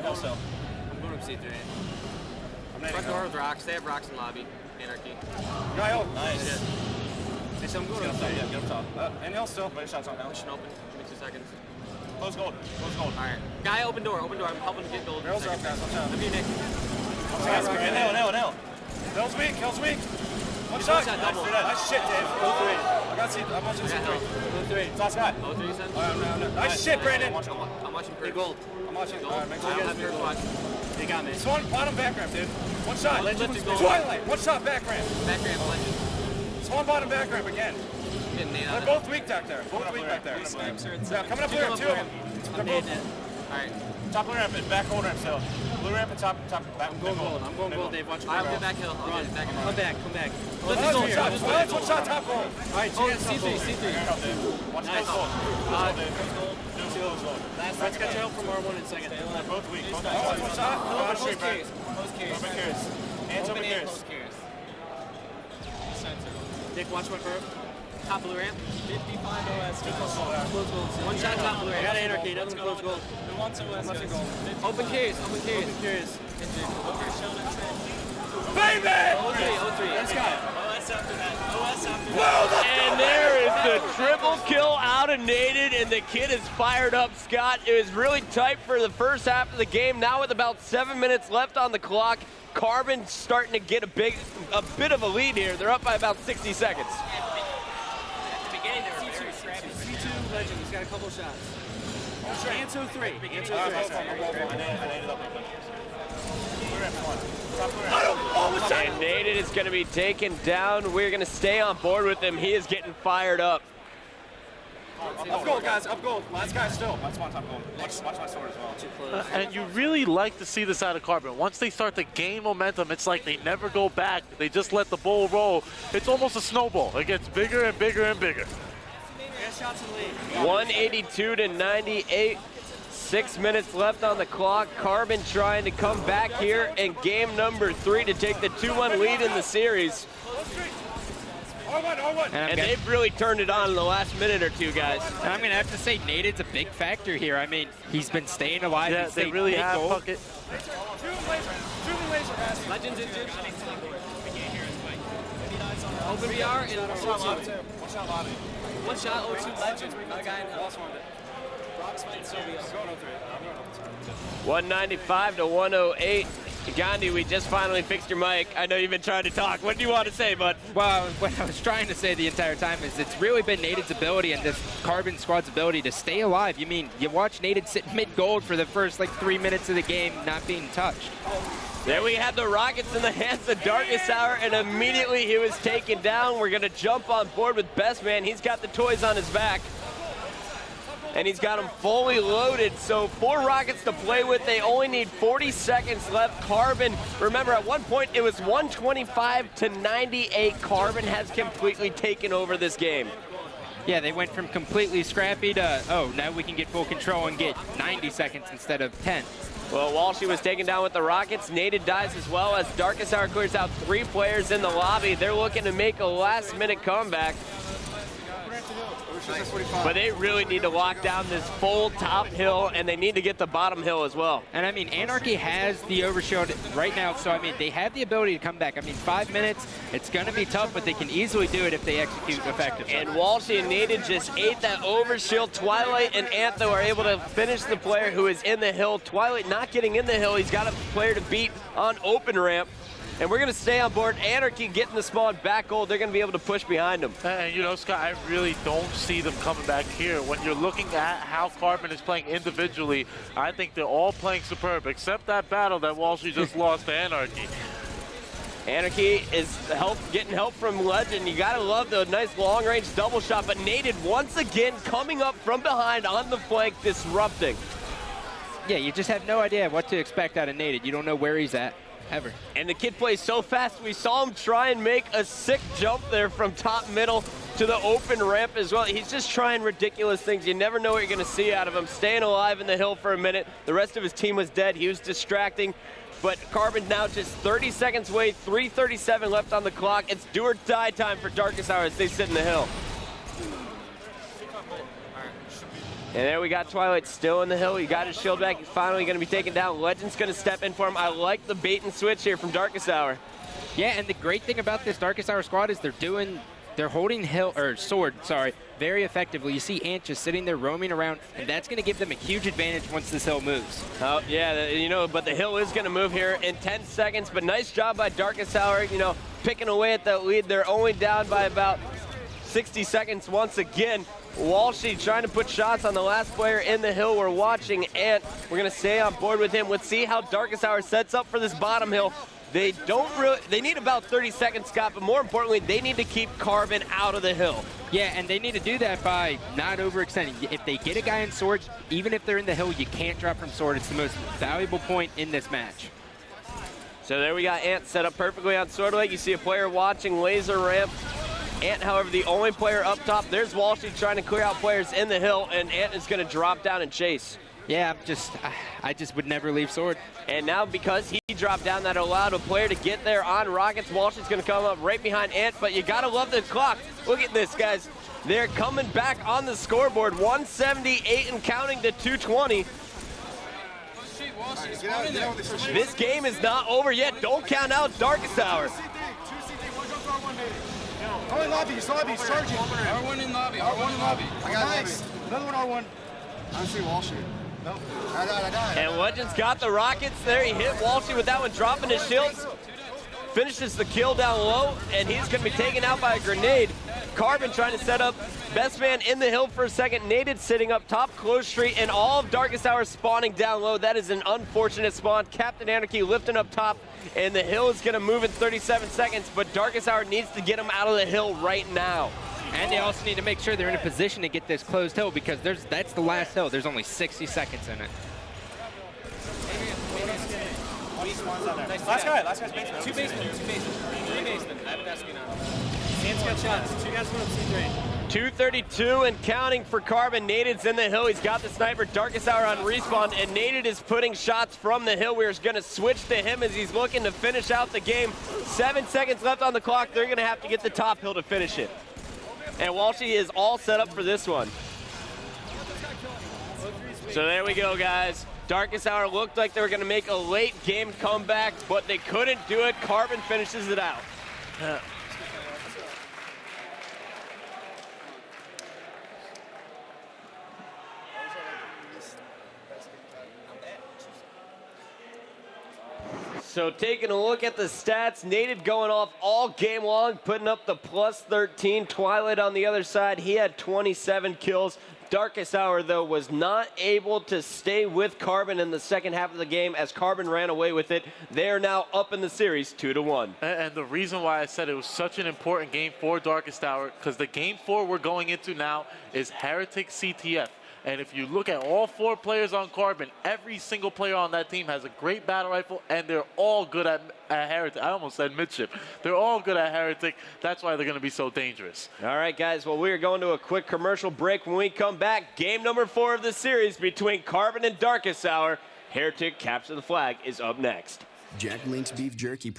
hill still. I'm going up C3. Front door with rocks. They have rocks in lobby. Anarchy. Guy hill. Nice. Hey, so I'm going up top. Yeah, get up top. In hill still. Ready shots on now. Pushing open. Give me 2 seconds. Close gold. Close gold. Alright. Guy, open door. Open door. I'm helping to get gold. Barrels are up, guys. Watch out. Come here, Nick. Nail. Hill's weak. Hill's weak. One shot. Nice shit, Dave. Go 3. I got C. I'm watching C3. Go 3. Toss guy. Go 3, you said? No. Nice shit, Brandon. I'm watching Perk. Gold. I'm watching. Gold. Alright, make sure I you don't have guys Perk watch. They got me. Swan, bottom back ramp, dude. One shot. Twilight. One shot back ramp. Back ramp, legend. Swan bottom back ramp again. They're both weak back there. Both weak back there. Yeah, coming up blue ramp, 2 of them. They're both. Alright. Top blue ramp and back gold ramp still. Blue ramp and top back. I'm going gold. I'm going gold, Dave. Watch me. I'll get back hill. I'll get back hill. Come back. Let's go. One shot, top gold. Alright, C3. Watch nice gold. Let's get your help from R1 in a second. They're both weak. One shot. Close carries. Hands over carries. Nick, watch my curve. Top blue ramp. 55 OS. Close gold. One shot top blue ramp. I got Anarchy. Doesn't close gold. Who wants OS, guys? Open carries. Baby! O3. Let's go. OS after that. And there is the triple kill out of Naded, and the kid is fired up, Scott. It was really tight for the first half of the game. Now with about 7 minutes left on the clock, Carbon's starting to get a bit of a lead here. They're up by about 60 seconds. At the beginning, they were very scrappy. C2 legend. He's got a couple shots. Answer 3. And Naded is going to be taken down. We're going to stay on board with him. He is getting fired up. Up gold, guys. Up gold. Last guy still. That's one top gold. Watch my sword as well. And you really like to see this out of Carbon. Once they start to gain momentum, it's like they never go back. They just let the ball roll. It's almost a snowball. It gets bigger and bigger and bigger. 182 to 98. 6 minutes left on the clock. Carbon trying to come back here in game number 3 to take the 2-1 lead in the series. And they've really turned it on in the last minute or two, guys. And I'm going to have to say Naded's a big factor here. I mean, he's been staying alive. Yeah, they really have. Legends in two. Open VR and one shot O2 legend. Another guy in house. 195 to 108. Gandhi, we just finally fixed your mic. I know you've been trying to talk. What do you want to say, bud? Well, what I was trying to say the entire time is it's really been Naded's ability and this Carbon squad's ability to stay alive. You mean, you watch Naded sit mid-gold for the first, 3 minutes of the game not being touched. There we have the Rockets in the hands of Darkest Hour, and immediately he was taken down. We're going to jump on board with Best Man. He's got the toys on his back, and he's got them fully loaded. So 4 Rockets to play with. They only need 40 seconds left. Carbon, remember at one point it was 125 to 98. Carbon has completely taken over this game. Yeah, they went from completely scrappy to, oh, now we can get full control and get 90 seconds instead of 10. Well, Walshy was taken down with the Rockets. Naded dies as well as Darkest Hour clears out 3 players in the lobby. They're looking to make a last-minute comeback. But they really need to lock down this full top hill, and they need to get the bottom hill as well. And I mean, Anarchy has the overshield right now, so I mean, they have the ability to come back. I mean, 5 minutes, it's going to be tough, but they can easily do it if they execute effectively. And Walshy and Naded just ate that overshield. Twilight and Antho are able to finish the player who is in the hill. Twilight not getting in the hill. He's got a player to beat on open ramp. And we're going to stay on board. Anarchy getting the spawn back gold. They're going to be able to push behind them. And, you know, Scott, I really don't see them coming back here. When you're looking at how Carbon is playing individually, I think they're all playing superb, except that battle that Walshy just lost to Anarchy. Anarchy is getting help from Legend. You got to love the nice long-range double shot. But Naded, once again, coming up from behind on the flank, disrupting. Yeah, you just have no idea what to expect out of Naded. You don't know where he's at. Ever. And the kid plays so fast. We saw him try and make a sick jump there from top middle to the open ramp as well. He's just trying ridiculous things. You never know what you're going to see out of him. Staying alive in the hill for a minute. The rest of his team was dead. He was distracting. But Carbon now just 30 seconds away, 3:37 left on the clock. It's do or die time for Darkest Hour as they sit in the hill. And there we got Twilight still in the hill. He got his shield back. He's finally going to be taken down. Legend's going to step in for him. I like the bait and switch here from Darkest Hour. Yeah, and the great thing about this Darkest Hour squad is they're holding sword, very effectively. You see Ant just sitting there roaming around, and that's going to give them a huge advantage once this hill moves. Oh, yeah, you know, but the hill is going to move here in 10 seconds, but nice job by Darkest Hour, you know, picking away at that lead. They're only down by about 60 seconds once again. Walshy trying to put shots on the last player in the hill. We're watching Ant. We're going to stay on board with him. Let's see how Darkest Hour sets up for this bottom hill. They need about 30 seconds, Scott, but more importantly, they need to keep Carbon out of the hill. Yeah, and they need to do that by not overextending. If they get a guy in sword, even if they're in the hill, you can't drop from sword. It's the most valuable point in this match. So there we got Ant set up perfectly on sword leg. You see a player watching laser ramp. Ant, however, the only player up top. There's Walshy trying to clear out players in the hill, and Ant is going to drop down and chase. Yeah, I just would never leave sword. And now because he dropped down, that allowed a player to get there on rockets. Walshy's going to come up right behind Ant, but you got to love the clock. Look at this, guys. They're coming back on the scoreboard. 178 and counting to 220. This game is not over yet. Don't count out Darkest Hour. Oh, in lobby, charging. R1 in lobby, R1 in lobby. I got nice. Another one, R1. I don't see Walshy. Nope. I died. And Legends got the rockets there. He hit Walshy with that one, dropping his shields. Finishes the kill down low, and he's going to be taken out by a grenade. Carbon trying to set up best man in the hill for a second. Naded sitting up top, close street, and all of Darkest Hour spawning down low. That is an unfortunate spawn. Captain Anarchy lifting up top, and the hill is going to move in 37 seconds, but Darkest Hour needs to get him out of the hill right now. And they also need to make sure they're in a position to get this closed hill because that's the last hill. There's only 60 seconds in it. Last guy's basement. Two basement. Three basement. I have an SB now. Ant's got shots. Two guys went up C3. 232 and counting for Carbon. Naded's in the hill. He's got the sniper. Darkest Hour on respawn, and Naded is putting shots from the hill. We're going to switch to him as he's looking to finish out the game. 7 seconds left on the clock. They're going to have to get the top hill to finish it. And Walshy is all set up for this one. So there we go, guys. Darkest Hour looked like they were going to make a late game comeback, but they couldn't do it. Carbon finishes it out. So taking a look at the stats, Naded going off all game long, putting up the plus 13. Twilight on the other side, he had 27 kills. Darkest Hour, though, was not able to stay with Carbon in the second half of the game as Carbon ran away with it. They are now up in the series 2-1. And the reason why I said it was such an important game for Darkest Hour, because the game 4 we're going into now is Heretic CTF. And if you look at all 4 players on Carbon, every single player on that team has a great battle rifle, and they're all good at Heretic. I almost said midship. They're all good at Heretic. That's why they're going to be so dangerous. All right, guys. Well, we are going to a quick commercial break. When we come back, game number 4 of the series between Carbon and Darkest Hour. Heretic Capture the Flag is up next. Jack Link's Beef Jerky.